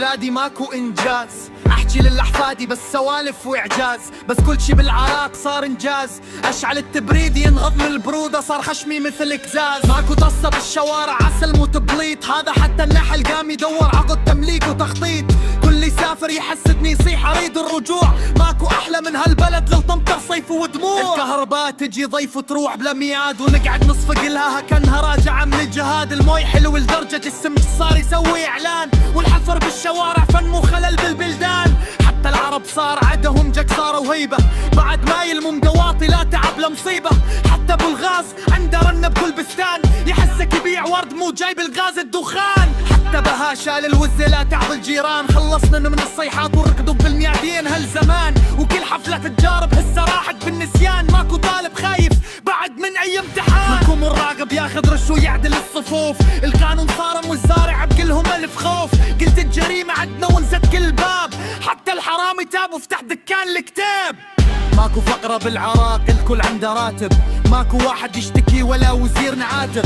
اجدادي ماكو انجاز، احكي للاحفادي بس سوالف واعجاز، بس كل شي بالعراق صار انجاز. اشعل التبريد ينغض من البرودة صار خشمي مثل اكزاز، ماكو طصة بالشوارع عسل مو تبليط، هذا حتى النحل قام يدور عقد تمليك وتخطيط. كل يسافر يحسدني يصيح اريد الرجوع، ماكو احلى من هالبلد لو تمطر صيف ودموع. الكهرباء تجي ضيف وتروح بلا ميعاد، ونقعد نصفق لها كانها راجعة من الجهاد. الموي حلو لدرجة السمك صار يسوي اعلان، والحفر بالشوارع فن مو خلل بالبلدان. حتى العرب صار عدهم جكسارة وهيبة، بعد ما يلموا مقواطي لا تعب لا مصيبة. حتى ابو الغاز عنده رنة بكل بستان، يحسك يبيع ورد مو جايب الغاز الدخان. حتى بها شال الوزة لا تعب الجيران، خلصنا من الصيحات وركضوا بالميادين هالزمان. وكل حفلة تجارب هسه راحت بالنسيان، ماكو طالب خايف بعد من اي امتحان. منكم الراقب ياخذ رش ويعدل الصفوف، القانون صارم والزارع بكلهم الف خوف. قلت الجريمة عدنا ونزت كل باب، حتى الحرامي تاب وفتح دكان الكتاب. ماكو فقرة بالعراق الكل عنده راتب، ماكو واحد يشتكي ولا وزير نعاتب.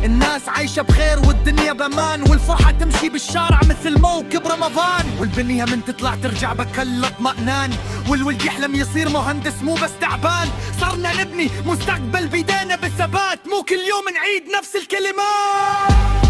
الناس عايشة بخير والدنيا بامان، والفرحة تمشي بالشارع مثل موكب رمضان. والبنية من تطلع ترجع بكل اطمئنان، والولد يحلم يصير مهندس مو بس تعبان. صرنا نبني مستقبل بيدينا بثبات، مو كل يوم نعيد نفس الكلمات.